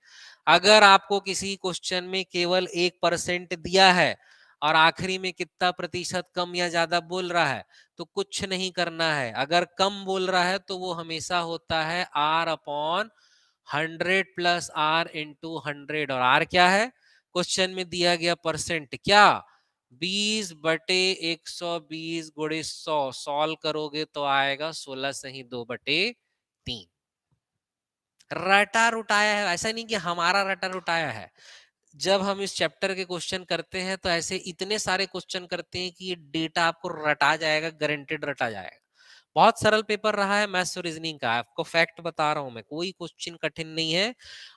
अगर आपको किसी क्वेश्चन में केवल 1% दिया है और आखिरी में कितना प्रतिशत कम या ज्यादा बोल रहा है, तो कुछ नहीं करना है। अगर कम बोल रहा है तो वो हमेशा होता है R/100 प्लस R/100। और R क्या है? क्वेश्चन में दिया गया परसेंट, क्या? 20/120 × 100। सॉल्व करोगे तो आएगा 16 सही 2/3। रटा रुटाया है, ऐसा नहीं कि हमारा रटा रुटाया है। जब हम इस चैप्टर के क्वेश्चन करते हैं तो ऐसे इतने सारे क्वेश्चन करते हैं कि ये डेटा आपको रटा जाएगा, गारंटेड रटा जाएगा। बहुत सरल पेपर रहा है मैथ्स और रीजनिंग का, आपको फैक्ट बता रहा हूं मैं, कोई क्वेश्चन कठिन नहीं है।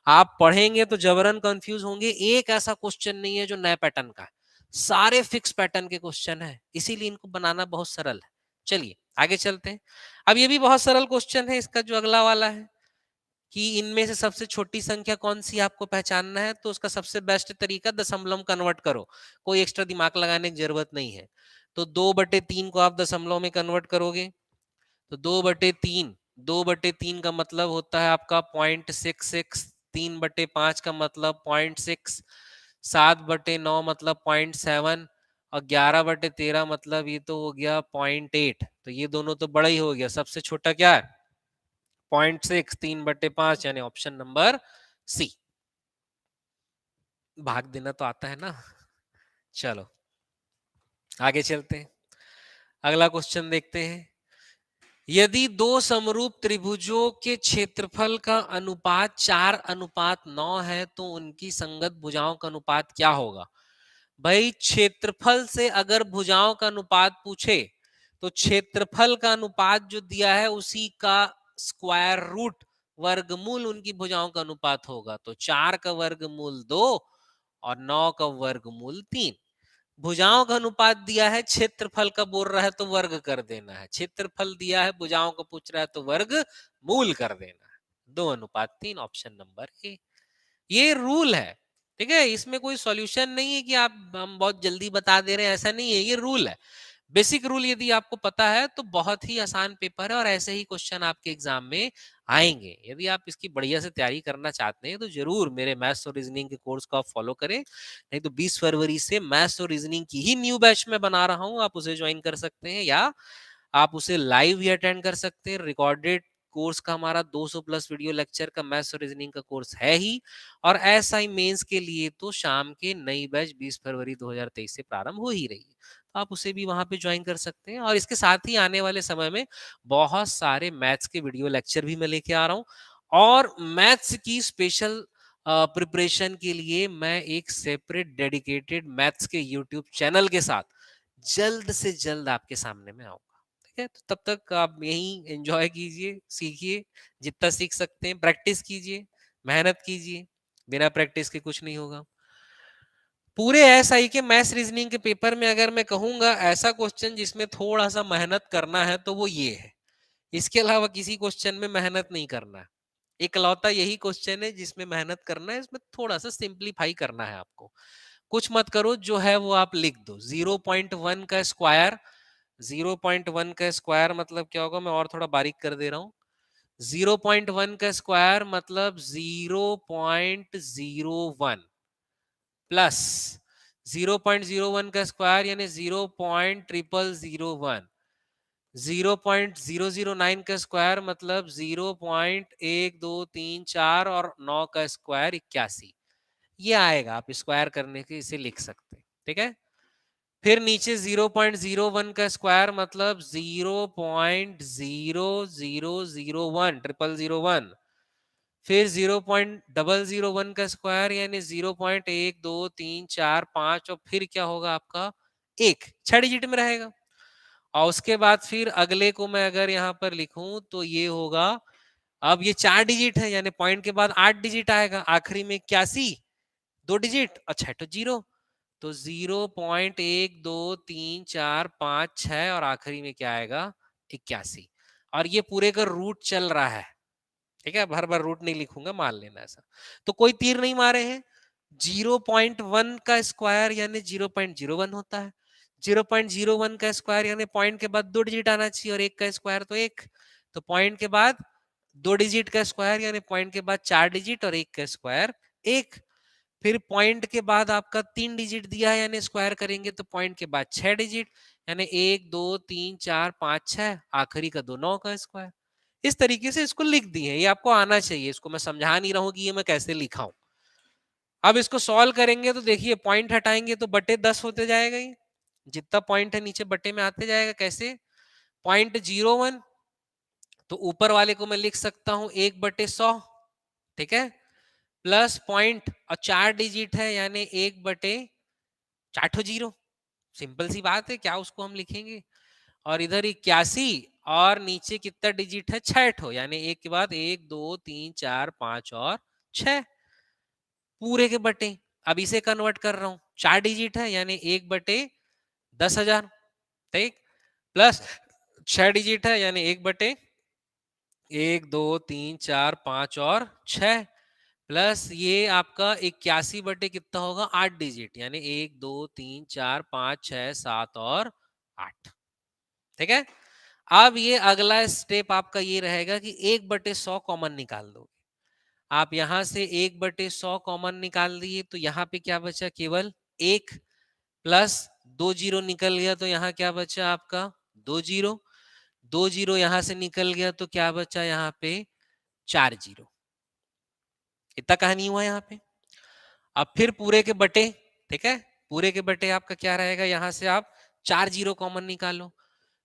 आप पढ़ेंगे तो जबरन कंफ्यूज होंगे। एक ऐसा क्वेश्चन नहीं है जो नए पैटर्न का है, सारे फिक्स पैटर्न के क्वेश्चन है, इसीलिए इनको बनाना बहुत सरल है। चलिए आगे चलते हैं। अब ये भी बहुत सरल क्वेश्चन है, इसका जो अगला वाला है कि इनमें से सबसे छोटी संख्या कौन सी आपको पहचानना है, तो उसका सबसे बेस्ट तरीका दशमलव में कन्वर्ट करो। कोई एक्स्ट्रा दिमाग लगाने की जरूरत नहीं है। तो 2/3 को आप दशमलव में कन्वर्ट करोगे तो 2/3, 2/3 का मतलब होता है आपका 0.66, 3/5 का मतलब 0.6, 7/9 मतलब 0.7 और 11/13 मतलब ये तो हो गया 0.8। तो ये दोनों तो बड़ा ही हो गया, सबसे छोटा क्या है? 0.6, 3/5 यानी ऑप्शन नंबर सी। भाग देना तो आता है ना। चलो आगे चलते हैं, अगला क्वेश्चन देखते हैं। यदि दो समरूप त्रिभुजों के क्षेत्रफल का अनुपात 4:9 है तो उनकी संगत भुजाओं का अनुपात क्या होगा? भाई क्षेत्रफल से अगर भुजाओं का अनुपात पूछे तो क्षेत्रफल का अनुपात जो दिया है उसी का स्क्वायर रूट, वर्गमूल उनकी भुजाओं का अनुपात होगा। तो 4 का वर्गमूल 2 और 9 का वर्गमूल 3। भुजाओं का अनुपात दिया है, क्षेत्रफल का बोल रहा है तो वर्ग कर देना है। क्षेत्रफल दिया है, भुजाओं को पूछ रहा है तो वर्ग मूल कर देना है। 2:3, ऑप्शन नंबर ए। ये रूल है, ठीक है, इसमें कोई सॉल्यूशन नहीं है कि आप हम बहुत जल्दी बता दे रहे हैं, ऐसा नहीं है, ये रूल है। बेसिक रूल यदि आपको पता है तो बहुत ही आसान पेपर है और ऐसे ही क्वेश्चन आपके एग्जाम में आएंगे। यदि आप इसकी बढ़िया से तैयारी करना चाहते हैं तो जरूर मेरे मैथ्स और रीजनिंग के कोर्स को आप फॉलो करें। नहीं तो 20 फरवरी से मैथ्स और रीजनिंग की ही न्यू बैच में बना रहा हूं, आप उसे ज्वाइन कर सकते हैं या आप उसे लाइव भी अटेंड कर सकते हैं। रिकॉर्डेड कोर्स का हमारा 200 प्लस वीडियो लेक्चर का मैथ्स और रीजनिंग का कोर्स है ही। और एसआई मेंस के लिए तो शाम के नई बैच 20 फरवरी 2023 से प्रारंभ हो ही रही है, तो आप उसे भी वहां पे ज्वाइन कर सकते हैं। और इसके साथ ही आने वाले समय में बहुत सारे मैथ्स के वीडियो लेक्चर भी मैं लेके आ रहा हूँ। और मैथ्स की स्पेशल प्रिपरेशन के लिए मैं एक सेपरेट डेडिकेटेड मैथ्स के यूट्यूब चैनल के साथ जल्द से जल्द आपके सामने में आऊंगा। ठीक है, तो तब तक आप यही एंजॉय कीजिए, सीखिए जितना सीख सकते हैं, प्रैक्टिस कीजिए, मेहनत कीजिए, बिना प्रैक्टिस के कुछ नहीं होगा। पूरे एसआई के मैथ्स रीजनिंग के पेपर में अगर मैं कहूंगा ऐसा क्वेश्चन जिसमें थोड़ा सा मेहनत करना है तो वो ये है। इसके अलावा किसी क्वेश्चन में मेहनत नहीं करना है। इकलौता यही क्वेश्चन है जिसमें मेहनत करना है, इसमें थोड़ा सा सिंप्लीफाई करना है आपको। कुछ मत करो, जो है वो आप लिख दो। 0.1 का स्क्वायर, 0.1 का स्क्वायर मतलब क्या होगा, मैं और थोड़ा बारीक कर दे रहा हूं। 0.1 का स्क्वायर मतलब 0.01 प्लस 0.01 का स्क्वायर यानी 0.0001, 0.009 का स्क्वायर मतलब 0.1234 और 9 का स्क्वायर 81। ये आएगा, आप स्क्वायर करने के इसे लिख सकते हैं, ठीक है। फिर नीचे 0.01 का स्क्वायर मतलब 0.00001, 0001। फिर 0.001 का स्क्वायर यानी 0.1234 और फिर क्या होगा आपका, एक 6 डिजिट में रहेगा। और उसके बाद फिर अगले को मैं अगर यहाँ पर लिखूं तो ये होगा, अब ये 4 डिजिट है यानी पॉइंट के बाद 8 डिजिट आएगा, आखिरी में 81, 2 डिजिट और 6 तो जीरो। तो 0.123456 और आखिरी में क्या आएगा, 81। और ये पूरे का रूट चल रहा है, ठीक है। भर भर रूट नहीं लिखूंगा, मान लेना ऐसा। तो कोई तीर नहीं मारे हैं। 0.1 का स्क्वायर यानी 0.01 होता है। 0.01 का स्क्वायर यानी पॉइंट के बाद 2 डिजिट आना चाहिए और एक का स्क्वायर तो एक। तो पॉइंट के बाद 2 डिजिट का स्क्वायर यानी पॉइंट के बाद 4 डिजिट और एक का स्क्वायर एक। फिर पॉइंट के बाद आपका 3 डिजिट दिया है यानी स्क्वायर करेंगे तो पॉइंट के बाद 6 डिजिट यानी 1 2 3 4 5 6, आखिरी का 2 9 का स्क्वायर। इस तरीके से इसको लिख दिए हैं, ये आपको आना चाहिए। इसको मैं समझा नहीं रहा हूं कि ये मैं कैसे लिखा हूं। अब इसको सॉल्व करेंगे तो देखिए, पॉइंट हटाएंगे तो बटे 10 होते जाएगा, ये जितना पॉइंट है नीचे बटे में आते जाएगा। कैसे, 0.01 तो ऊपर वाले को मैं लिख सकता हूं 1/100, ठीक है। प्लस पॉइंट और 4 डिजिट है यानी 1/4 जीरो। सिंपल सी बात है, क्या उसको हम लिखेंगे। और इधर 81 और नीचे कितना डिजिट है, 6 ठो यानी एक के बाद 1 2 3 4 5 और 6 पूरे के बटे। अब इसे कन्वर्ट कर रहा हूं, 4 डिजिट है यानी 1/10,000, ठीक। प्लस 6 डिजिट है यानी 1/1 2 3 4 5 और 6 प्लस ये आपका 81 कितना होगा, 8 डिजिट यानी 1 2 3 4 5 6 7 और 8, ठीक है। अब ये अगला स्टेप आपका ये रहेगा कि 1/100 कॉमन निकाल दो। आप यहां से 1/100 कॉमन निकाल दिए तो यहाँ पे क्या बचा, केवल एक। प्लस 2 जीरो निकल गया तो यहाँ क्या बचा आपका, 2 जीरो। 2 जीरो यहां से निकल गया तो क्या बचा यहाँ पे, 4 जीरो। इतना कहानी हुआ यहाँ पे। अब फिर पूरे के बटे, ठीक है। पूरे के बटे आपका क्या रहेगा, यहां से आप 4 जीरो कॉमन निकालो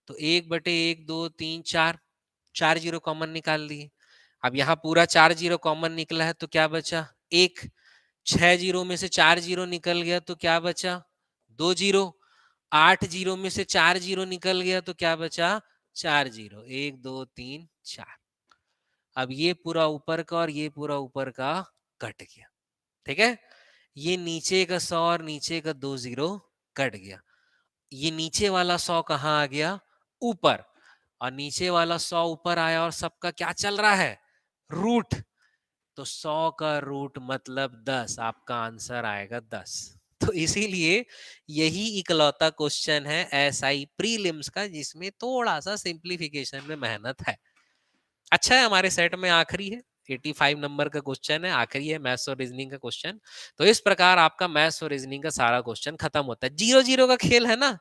तो 1/1 2 3 4, 4 जीरो कॉमन निकाल लिए। अब यहाँ पूरा 4 जीरो कॉमन निकला है तो क्या बचा, एक। 6 जीरो में से 4 जीरो निकल गया तो क्या बचा, 2 जीरो। 8 जीरो में से 4 जीरो निकल गया तो क्या बचा, 4 जीरो। 1 2 3 4। अब ये पूरा ऊपर का और ये पूरा ऊपर का कट गया, ठीक है। ये नीचे का 100 और नीचे का 2 जीरो कट गया। ये नीचे वाला 100 कहाँ आ गया, ऊपर। और नीचे वाला 100 ऊपर आया और सबका क्या चल रहा है, रूट। तो 100 का रूट मतलब 10, आपका आंसर आएगा 10। तो इसीलिए यही इकलौता क्वेश्चन है एसआई प्रीलिम्स का जिसमें थोड़ा सा सिंप्लीफिकेशन में मेहनत है। अच्छा है, हमारे सेट में आखिरी है, 85 नंबर का क्वेश्चन है, आखिरी है मैथ्स और रीजनिंग का क्वेश्चन। तो इस प्रकार आपका मैथ्स और रीजनिंग का सारा क्वेश्चन खत्म होता है। 0 0 का खेल है ना,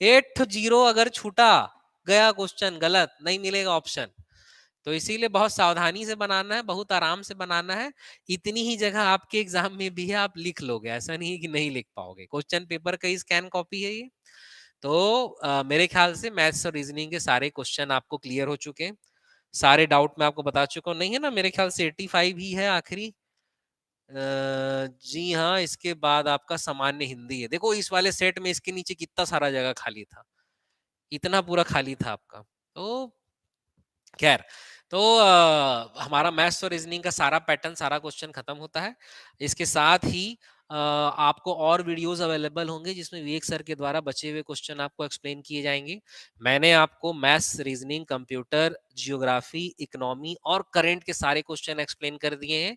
8 जीरो अगर छूटा गया क्वेश्चन गलत नहीं मिलेगा ऑप्शन। तो इसीलिए बहुत सावधानी से बनाना है, बहुत आराम से बनाना है। इतनी ही जगह आपके एग्जाम में भी है, आप लिख लोगे, ऐसा नहीं कि नहीं लिख पाओगे। क्वेश्चन पेपर का ही स्कैन कॉपी है ये। तो मेरे ख्याल से मैथ्स और रीजनिंग के सारे क्वेश्चन आपको क्लियर हो चुके हैं। सारे डाउट मैं आपको बता चुका हूँ, नहीं है ना, मेरे ख्याल से 85 ही है आखिरी। जी हाँ, इसके बाद आपका सामान्य हिंदी है। देखो इस वाले सेट में इसके नीचे कितना सारा जगह खाली था, इतना पूरा खाली था आपका। तो खैर, तो हमारा मैथ्स और रीजनिंग का सारा पैटर्न, सारा क्वेश्चन खत्म होता है। इसके साथ ही आपको और वीडियोस अवेलेबल होंगे जिसमें विवेक सर के द्वारा बचे हुए क्वेश्चन आपको एक्सप्लेन किए जाएंगे। मैंने आपको maths, reasoning, computer, geography, economy और करंट के सारे क्वेश्चन एक्सप्लेन कर दिए हैं।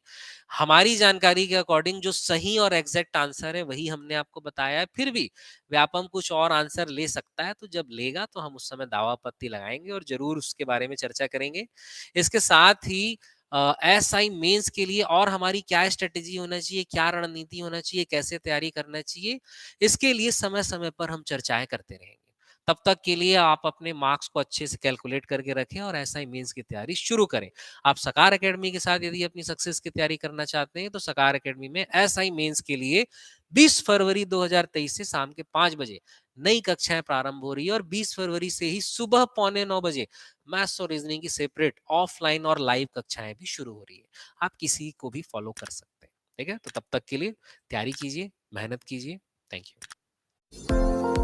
हमारी जानकारी के अकॉर्डिंग जो सही और एग्जैक्ट आंसर है वही हमने आपको बताया है। फिर भी व्यापम कुछ और आंसर ले सकता है, तो जब लेगा तो हम उस समय दावा पत्ती लगाएंगे और जरूर उसके बारे में चर्चा करेंगे। इसके साथ ही एसआई मेंस के लिए और हमारी क्या स्ट्रेटेजी होना चाहिए, क्या रणनीति होना चाहिए, कैसे तैयारी करना चाहिए, इसके लिए समय समय पर हम चर्चाएं करते रहेंगे। तब तक के लिए आप अपने मार्क्स को अच्छे से कैलकुलेट करके रखें और एसआई मेंस की तैयारी शुरू करें। आप सकार एकेडमी के साथ यदि अपनी सक्सेस की तैयारी करना चाहते हैं तो सकार एकेडमी में एसआई मेंस के लिए 20 फरवरी 2023 से शाम के 5 बजे नई कक्षाएं प्रारंभ हो रही है और 20 फरवरी से ही सुबह 8:45 बजे मैथ्स और रीजनिंग की सेपरेट ऑफलाइन और लाइव कक्षाएं भी शुरू हो रही है। आप किसी को भी फॉलो कर सकते हैं। ठीक है, तो तब तक के लिए तैयारी कीजिए, मेहनत कीजिए। Thank you.